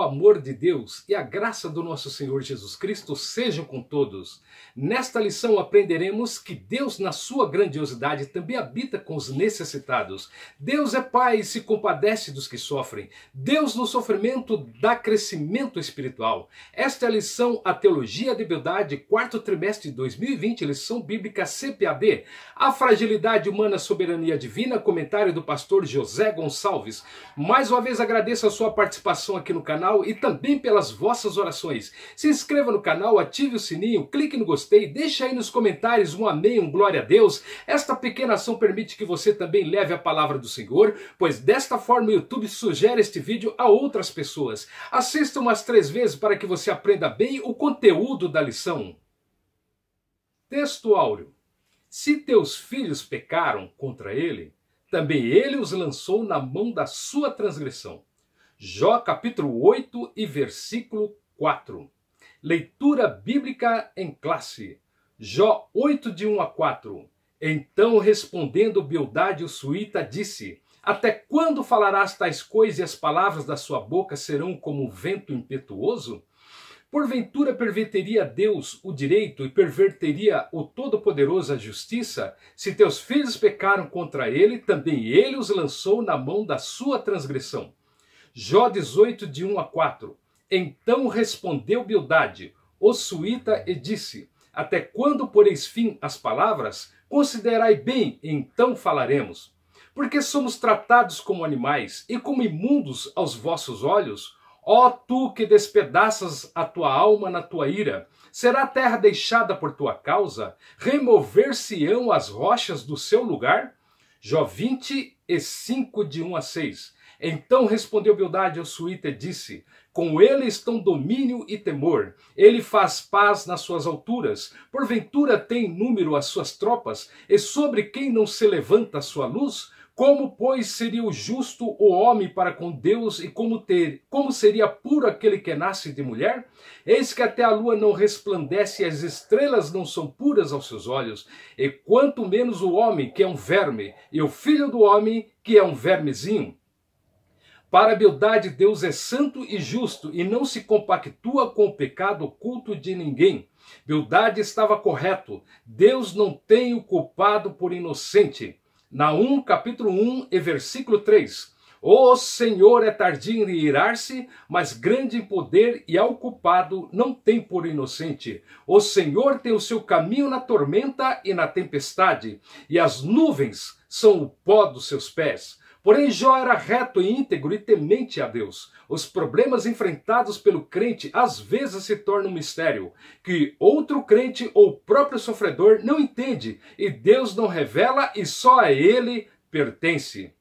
amor de Deus e a graça do nosso Senhor Jesus Cristo sejam com todos. Nesta lição aprenderemos que Deus, na sua grandiosidade, também habita com os necessitados. Deus é Pai e se compadece dos que sofrem. Deus, no sofrimento, dá crescimento espiritual. Esta é a lição A Teologia de Beldade, quarto trimestre de 2020, lição bíblica CPAD. A fragilidade humana, soberania divina, comentário do pastor José Gonçalves. Mais uma vez agradeço a sua participação aqui no canal e também pelas vossas orações. Se inscreva no canal, ative o sininho, clique no gostei, deixe aí nos comentários um amém, um glória a Deus. Esta pequena ação permite que você também leve a palavra do Senhor, pois desta forma o YouTube sugere este vídeo a outras pessoas. Assista umas 3 vezes para que você aprenda bem o conteúdo da lição. Texto áureo. Se teus filhos pecaram contra ele, também ele os lançou na mão da sua transgressão. Jó capítulo 8 e versículo 4. Leitura bíblica em classe. Jó 8 de 1 a 4. Então respondendo Bildade o suíta disse: até quando falarás tais coisas e as palavras da sua boca serão como vento impetuoso? Porventura perverteria Deus o direito e perverteria o Todo-Poderoso a justiça? Se teus filhos pecaram contra ele, também ele os lançou na mão da sua transgressão. Jó 18 de 1 a 4. Então respondeu Bildade, o suíta, e disse: até quando poreis fim às palavras? Considerai bem, então falaremos. Porque somos tratados como animais e como imundos aos vossos olhos? Ó tu que despedaças a tua alma na tua ira, será a terra deixada por tua causa? Remover-se-ão as rochas do seu lugar? Jó 25 de 1 a 6. Então respondeu Bildade ao suíta e disse: com ele estão domínio e temor, ele faz paz nas suas alturas, porventura tem número as suas tropas, e sobre quem não se levanta a sua luz? Como, pois, seria o justo o homem para com Deus e como seria puro aquele que nasce de mulher? Eis que até a lua não resplandece e as estrelas não são puras aos seus olhos, e quanto menos o homem, que é um verme, e o filho do homem, que é um vermezinho. Para a Bildade, Deus é santo e justo e não se compactua com o pecado oculto de ninguém. Bildade estava correto. Deus não tem o culpado por inocente. Naum, capítulo 1 e versículo 3. O Senhor é tardio em irar-se, mas grande em poder, e ao culpado não tem por inocente. O Senhor tem o seu caminho na tormenta e na tempestade, e as nuvens são o pó dos seus pés. Porém, Jó era reto e íntegro e temente a Deus. Os problemas enfrentados pelo crente às vezes se tornam um mistério, que outro crente ou o próprio sofredor não entende, e Deus não revela e só a ele pertence.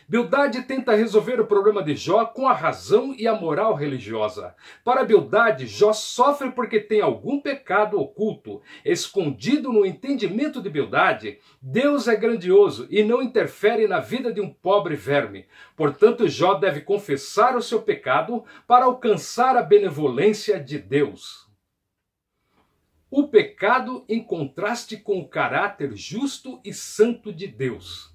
Bildade tenta resolver o problema de Jó com a razão e a moral religiosa. Para Bildade, Jó sofre porque tem algum pecado oculto. Escondido no entendimento de Bildade, Deus é grandioso e não interfere na vida de um pobre verme. Portanto, Jó deve confessar o seu pecado para alcançar a benevolência de Deus. O pecado em contraste com o caráter justo e santo de Deus.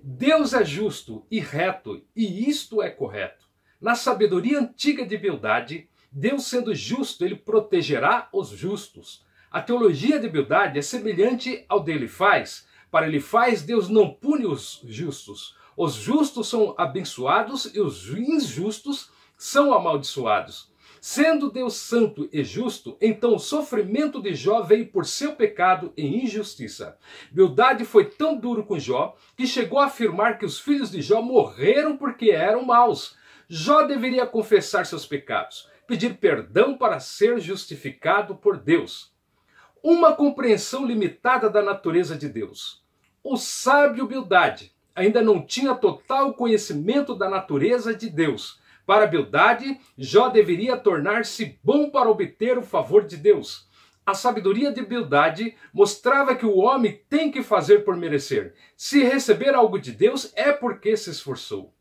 Deus é justo e reto, e isto é correto. Na sabedoria antiga de Bildade, Deus sendo justo, ele protegerá os justos. A teologia de Bildade é semelhante ao de Elifaz. Para Elifaz, Deus não pune os justos. Os justos são abençoados e os injustos são amaldiçoados. Sendo Deus santo e justo, então o sofrimento de Jó veio por seu pecado e injustiça. Bildade foi tão duro com Jó que chegou a afirmar que os filhos de Jó morreram porque eram maus. Jó deveria confessar seus pecados, pedir perdão para ser justificado por Deus. Uma compreensão limitada da natureza de Deus. O sábio Bildade ainda não tinha total conhecimento da natureza de Deus. Para Bildade, Jó deveria tornar-se bom para obter o favor de Deus. A sabedoria de Bildade mostrava que o homem tem que fazer por merecer. Se receber algo de Deus, é porque se esforçou.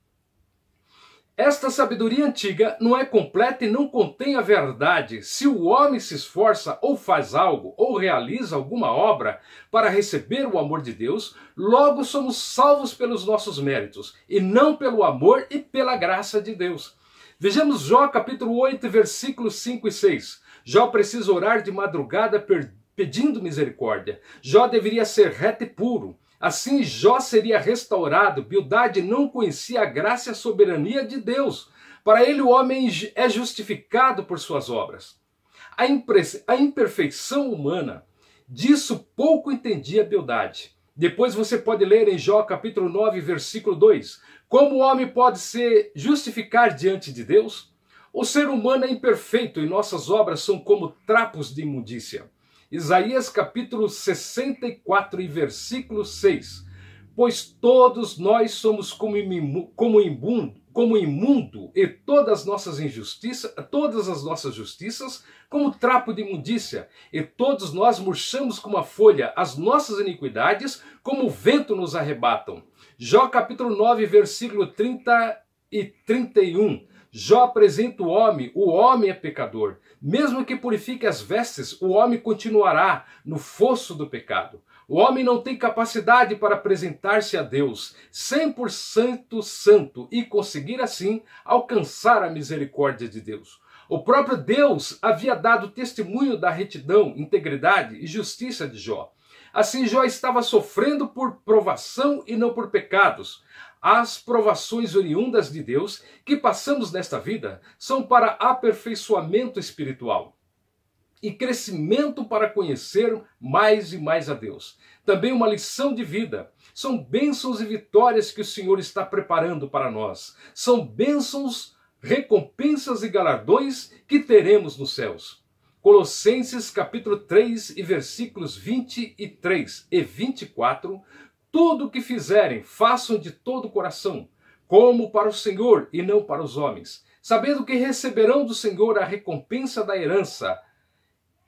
Esta sabedoria antiga não é completa e não contém a verdade. Se o homem se esforça ou faz algo ou realiza alguma obra para receber o amor de Deus, logo somos salvos pelos nossos méritos e não pelo amor e pela graça de Deus. Vejamos Jó capítulo 8, versículos 5 e 6. Jó precisa orar de madrugada pedindo misericórdia. Jó deveria ser reto e puro. Assim Jó seria restaurado. Bildade não conhecia a graça e a soberania de Deus. Para ele o homem é justificado por suas obras. A imperfeição humana, disso pouco entendia Bildade. Depois você pode ler em Jó capítulo 9, versículo 2. Como o homem pode se justificar diante de Deus? O ser humano é imperfeito e nossas obras são como trapos de imundícia. Isaías capítulo 64 e versículo 6. Pois todos nós somos como imundo e todas as nossas justiças como trapo de imundícia, e todos nós murchamos como a folha, as nossas iniquidades como o vento nos arrebatam. Jó capítulo 9, versículo 30 e 31. Jó apresenta o homem é pecador. Mesmo que purifique as vestes, o homem continuará no fosso do pecado. O homem não tem capacidade para apresentar-se a Deus 100% santo e conseguir assim alcançar a misericórdia de Deus. O próprio Deus havia dado testemunho da retidão, integridade e justiça de Jó. Assim Jó estava sofrendo por provação e não por pecados. As provações oriundas de Deus que passamos nesta vida são para aperfeiçoamento espiritual e crescimento para conhecer mais e mais a Deus. Também uma lição de vida. São bênçãos e vitórias que o Senhor está preparando para nós. São bênçãos, recompensas e galardões que teremos nos céus. Colossenses capítulo 3 e versículos 23 e 24. Tudo o que fizerem, façam de todo o coração, como para o Senhor e não para os homens, sabendo que receberão do Senhor a recompensa da herança.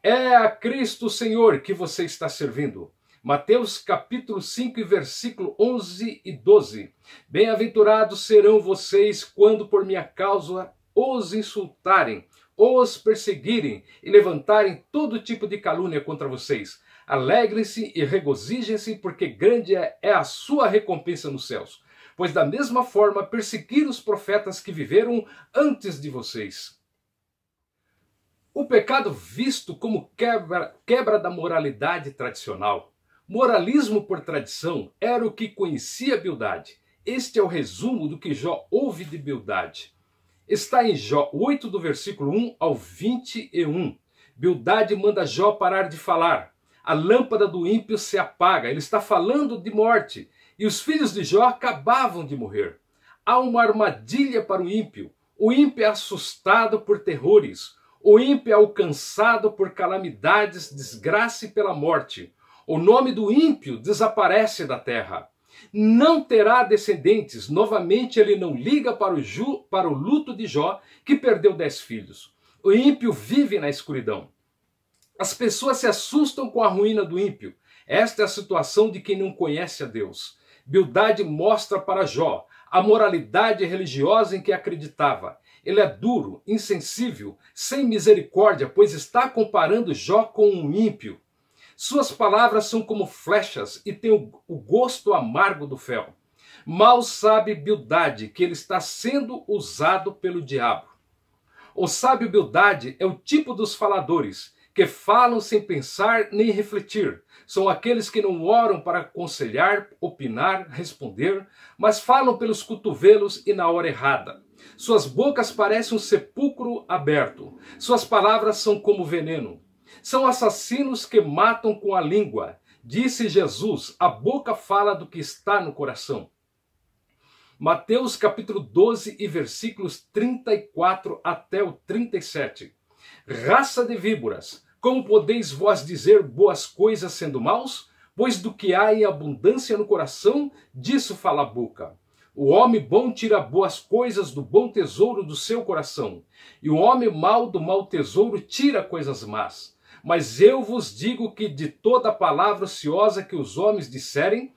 É a Cristo Senhor que você está servindo. Mateus capítulo 5 e versículo 11 e 12. Bem-aventurados serão vocês quando por minha causa os insultarem, os perseguirem e levantarem todo tipo de calúnia contra vocês. Alegrem-se e regozijem-se, porque grande é a sua recompensa nos céus. Pois da mesma forma perseguiram os profetas que viveram antes de vocês. O pecado visto como quebra da moralidade tradicional. Moralismo por tradição era o que conhecia Bildade. Este é o resumo do que Jó ouve de Bildade. Está em Jó 8, do versículo 1 ao 21. Bildade manda Jó parar de falar. A lâmpada do ímpio se apaga. Ele está falando de morte. E os filhos de Jó acabavam de morrer. Há uma armadilha para o ímpio. O ímpio é assustado por terrores. O ímpio é alcançado por calamidades, desgraça e pela morte. O nome do ímpio desaparece da terra. Não terá descendentes. Novamente ele não liga para o luto de Jó, que perdeu 10 filhos. O ímpio vive na escuridão. As pessoas se assustam com a ruína do ímpio. Esta é a situação de quem não conhece a Deus. Bildade mostra para Jó a moralidade religiosa em que acreditava. Ele é duro, insensível, sem misericórdia, pois está comparando Jó com um ímpio. Suas palavras são como flechas e têm o gosto amargo do fel. Mal sabe Bildade que ele está sendo usado pelo diabo. O sábio Bildade é o tipo dos faladores, que falam sem pensar nem refletir. São aqueles que não oram para aconselhar, opinar, responder, mas falam pelos cotovelos e na hora errada. Suas bocas parecem um sepulcro aberto. Suas palavras são como veneno. São assassinos que matam com a língua. Disse Jesus, a boca fala do que está no coração. Mateus capítulo 12 e versículos 34 até o 37. Raça de víboras, como podeis vós dizer boas coisas sendo maus? Pois do que há em abundância no coração, disso fala a boca. O homem bom tira boas coisas do bom tesouro do seu coração, e o homem mau do mau tesouro tira coisas más. Mas eu vos digo que de toda palavra ociosa que os homens disserem,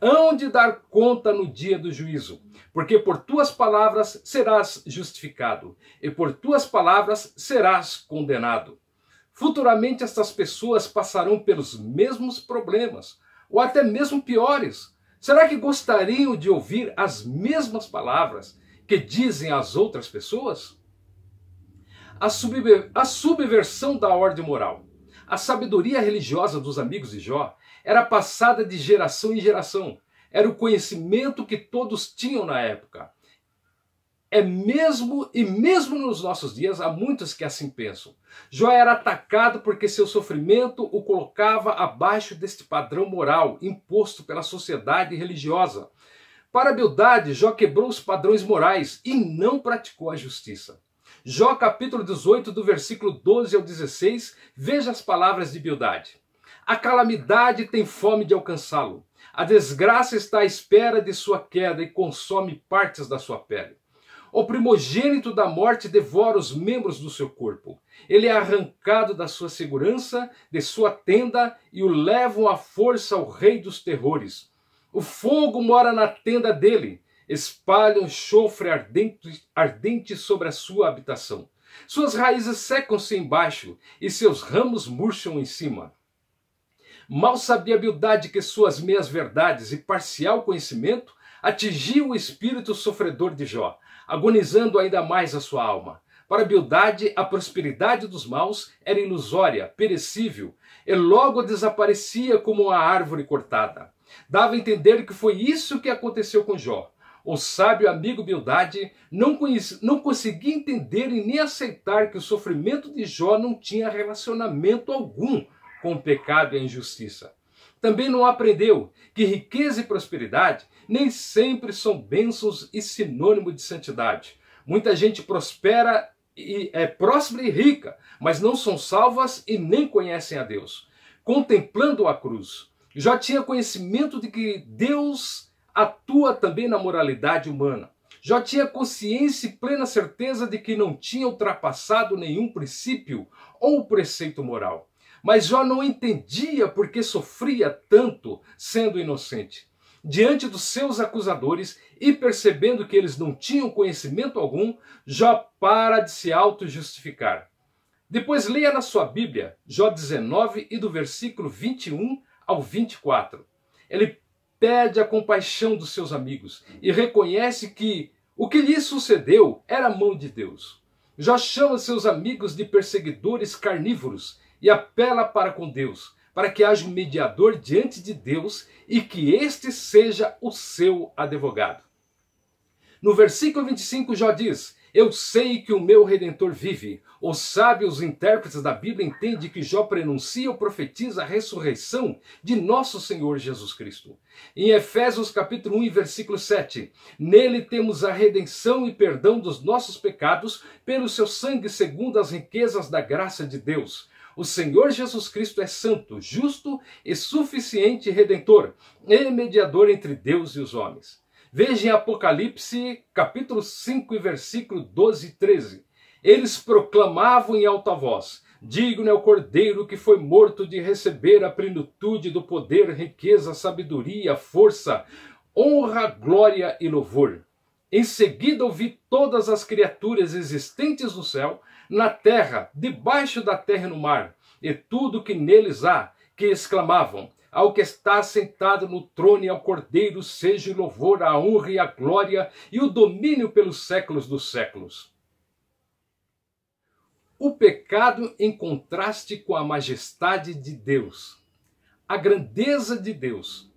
hão de dar conta no dia do juízo. Porque por tuas palavras serás justificado, e por tuas palavras serás condenado. Futuramente estas pessoas passarão pelos mesmos problemas, ou até mesmo piores. Será que gostariam de ouvir as mesmas palavras que dizem às outras pessoas? A subversão da ordem moral. A sabedoria religiosa dos amigos de Jó era passada de geração em geração. Era o conhecimento que todos tinham na época. Mesmo nos nossos dias, há muitos que assim pensam. Jó era atacado porque seu sofrimento o colocava abaixo deste padrão moral imposto pela sociedade religiosa. Para a Bildade, Jó quebrou os padrões morais e não praticou a justiça. Jó capítulo 18, do versículo 12 ao 16, veja as palavras de Bildade. A calamidade tem fome de alcançá-lo. A desgraça está à espera de sua queda e consome partes da sua pele. O primogênito da morte devora os membros do seu corpo. Ele é arrancado da sua segurança, de sua tenda, e o levam à força ao rei dos terrores. O fogo mora na tenda dele. Espalham enxofre ardente sobre a sua habitação. Suas raízes secam-se embaixo e seus ramos murcham em cima. Mal sabia Bildade que suas meias verdades e parcial conhecimento atingiam o espírito sofredor de Jó, agonizando ainda mais a sua alma. Para Bildade, a prosperidade dos maus era ilusória, perecível, e logo desaparecia como uma árvore cortada. Dava a entender que foi isso que aconteceu com Jó. O sábio amigo Bildade não conseguia entender e nem aceitar que o sofrimento de Jó não tinha relacionamento algum com o pecado e a injustiça. Também não aprendeu que riqueza e prosperidade nem sempre são bênçãos e sinônimo de santidade. Muita gente prospera e é próspera e rica, mas não são salvas e nem conhecem a Deus. Contemplando a cruz, Jó tinha conhecimento de que Deus atua também na moralidade humana. Jó tinha consciência e plena certeza de que não tinha ultrapassado nenhum princípio ou preceito moral. Mas Jó não entendia por que sofria tanto sendo inocente. Diante dos seus acusadores e percebendo que eles não tinham conhecimento algum, Jó para de se auto-justificar. Depois leia na sua Bíblia, Jó 19 e do versículo 21 ao 24. Ele pede a compaixão dos seus amigos e reconhece que o que lhe sucedeu era a mão de Deus. Jó chama seus amigos de perseguidores carnívoros e apela para com Deus, para que haja um mediador diante de Deus e que este seja o seu advogado. No versículo 25, Jó diz: eu sei que o meu Redentor vive. Os sábios intérpretes da Bíblia entendem que Jó prenuncia ou profetiza a ressurreição de nosso Senhor Jesus Cristo. Em Efésios capítulo 1, versículo 7, nele temos a redenção e perdão dos nossos pecados pelo seu sangue segundo as riquezas da graça de Deus. O Senhor Jesus Cristo é santo, justo e suficiente redentor e mediador entre Deus e os homens. Veja em Apocalipse, capítulo 5, versículo 12 e 13. Eles proclamavam em alta voz: digno é o Cordeiro que foi morto de receber a plenitude do poder, riqueza, sabedoria, força, honra, glória e louvor. Em seguida ouvi todas as criaturas existentes no céu, na terra, debaixo da terra e no mar, e tudo que neles há, que exclamavam: ao que está sentado no trono e ao Cordeiro seja o louvor, a honra e a glória e o domínio pelos séculos dos séculos. O pecado em contraste com a majestade de Deus, a grandeza de Deus.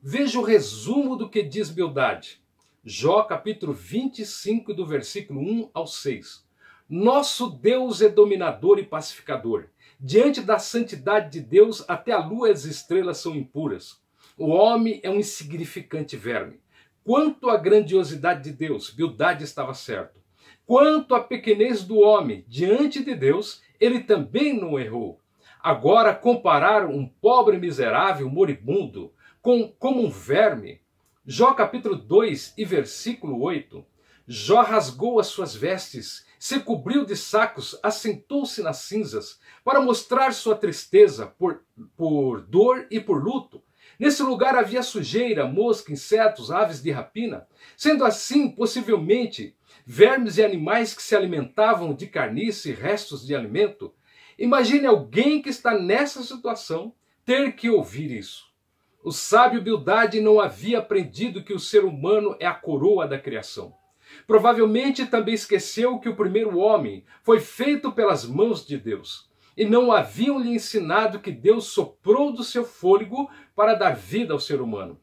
Veja o resumo do que diz Bildade. Jó capítulo 25, do versículo 1 ao 6. Nosso Deus é dominador e pacificador. Diante da santidade de Deus, até a lua e as estrelas são impuras. O homem é um insignificante verme. Quanto à grandiosidade de Deus, Bildade estava certo. Quanto à pequenez do homem diante de Deus, ele também não errou. Agora, comparar um pobre miserável moribundo como um verme. Jó capítulo 2 e versículo 8. Jó rasgou as suas vestes, se cobriu de sacos, assentou-se nas cinzas, para mostrar sua tristeza por dor e por luto. Nesse lugar havia sujeira, mosca, insetos, aves de rapina. Sendo assim, possivelmente, vermes e animais que se alimentavam de carniça e restos de alimento. Imagine alguém que está nessa situação ter que ouvir isso. O sábio Bildade não havia aprendido que o ser humano é a coroa da criação. Provavelmente também esqueceu que o primeiro homem foi feito pelas mãos de Deus. E não haviam lhe ensinado que Deus soprou do seu fôlego para dar vida ao ser humano.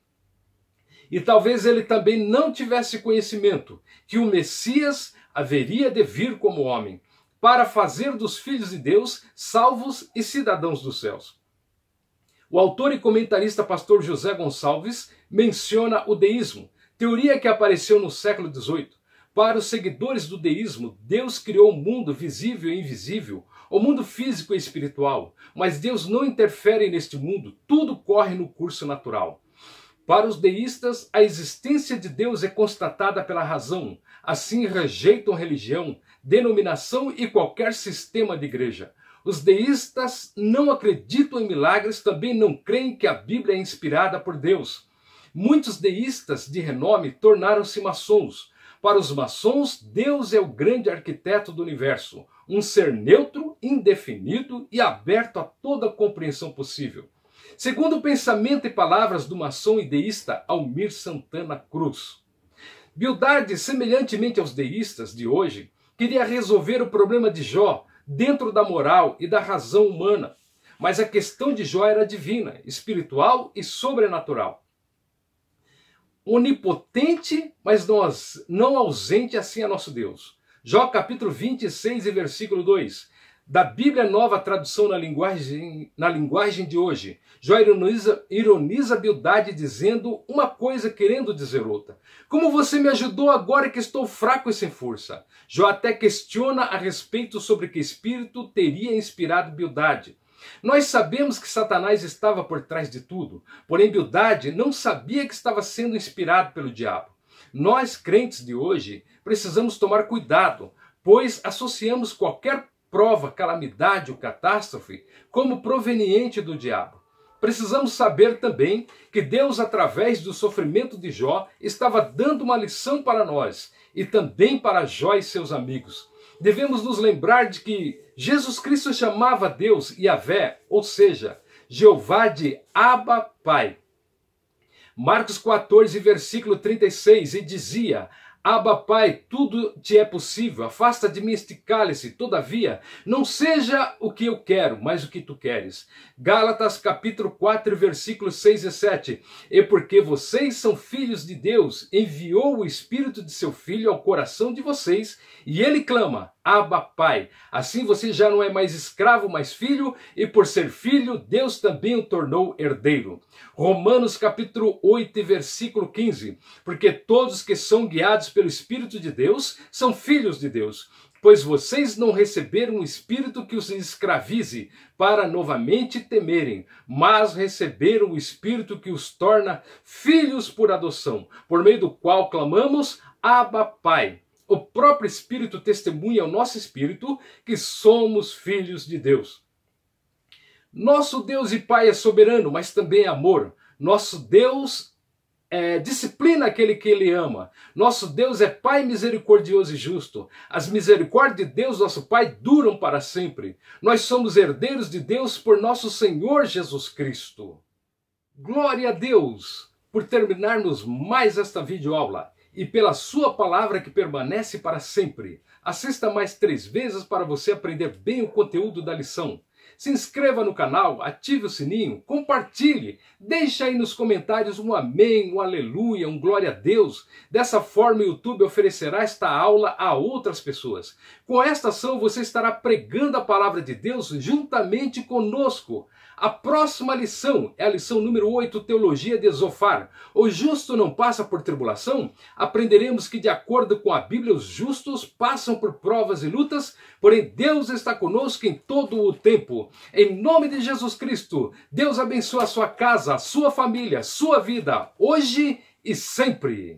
E talvez ele também não tivesse conhecimento que o Messias haveria de vir como homem, para fazer dos filhos de Deus salvos e cidadãos dos céus. O autor e comentarista pastor José Gonçalves menciona o deísmo, teoria que apareceu no século XVIII. Para os seguidores do deísmo, Deus criou o mundo visível e invisível, o mundo físico e espiritual, mas Deus não interfere neste mundo, tudo corre no curso natural. Para os deístas, a existência de Deus é constatada pela razão, assim rejeitam religião, denominação e qualquer sistema de igreja. Os deístas não acreditam em milagres, também não creem que a Bíblia é inspirada por Deus. Muitos deístas de renome tornaram-se maçons. Para os maçons, Deus é o grande arquiteto do universo, um ser neutro, indefinido e aberto a toda a compreensão possível. Segundo o pensamento e palavras do maçom e deísta Almir Santana Cruz, Bildade, semelhantemente aos deístas de hoje, queria resolver o problema de Jó dentro da moral e da razão humana, mas a questão de Jó era divina, espiritual e sobrenatural. Onipotente, mas não ausente assim a nosso Deus. Jó capítulo 26 e versículo 2. Da Bíblia Nova Tradução na linguagem de hoje, Jó ironiza Bildade dizendo uma coisa querendo dizer outra. Como você me ajudou agora que estou fraco e sem força? Jó até questiona a respeito sobre que espírito teria inspirado Bildade. Nós sabemos que Satanás estava por trás de tudo, porém Bildade não sabia que estava sendo inspirado pelo diabo. Nós, crentes de hoje, precisamos tomar cuidado, pois associamos qualquer prova, calamidade ou catástrofe como proveniente do diabo. Precisamos saber também que Deus, através do sofrimento de Jó, estava dando uma lição para nós e também para Jó e seus amigos. Devemos nos lembrar de que Jesus Cristo chamava Deus Yahvé, ou seja, Jeová, de Abba, Pai. Marcos 14, versículo 36, e dizia: Abba, Pai, tudo te é possível, afasta de mim este cálice, todavia, não seja o que eu quero, mas o que tu queres. Gálatas capítulo 4, versículos 6 e 7. E porque vocês são filhos de Deus, enviou o Espírito de seu Filho ao coração de vocês, e ele clama: Abba, Pai. Assim você já não é mais escravo, mas filho, e por ser filho, Deus também o tornou herdeiro. Romanos capítulo 8, versículo 15. Porque todos que são guiados pelo Espírito de Deus são filhos de Deus. Pois vocês não receberam um espírito que os escravize para novamente temerem, mas receberam o Espírito que os torna filhos por adoção, por meio do qual clamamos: Abba, Pai. O próprio Espírito testemunha ao nosso espírito que somos filhos de Deus. Nosso Deus e Pai é soberano, mas também é amor. Nosso Deus disciplina aquele que Ele ama. Nosso Deus é Pai misericordioso e justo. As misericórdias de Deus, nosso Pai, duram para sempre. Nós somos herdeiros de Deus por nosso Senhor Jesus Cristo. Glória a Deus por terminarmos mais esta videoaula e pela sua palavra que permanece para sempre. Assista mais 3 vezes para você aprender bem o conteúdo da lição. Se inscreva no canal, ative o sininho, compartilhe, deixe aí nos comentários um amém, um aleluia, um glória a Deus. Dessa forma o YouTube oferecerá esta aula a outras pessoas. Com esta ação você estará pregando a palavra de Deus juntamente conosco. A próxima lição é a lição número 8, Teologia de Zofar. O justo não passa por tribulação? Aprenderemos que, de acordo com a Bíblia, os justos passam por provas e lutas, porém Deus está conosco em todo o tempo. Em nome de Jesus Cristo, Deus abençoe a sua casa, a sua família, a sua vida, hoje e sempre.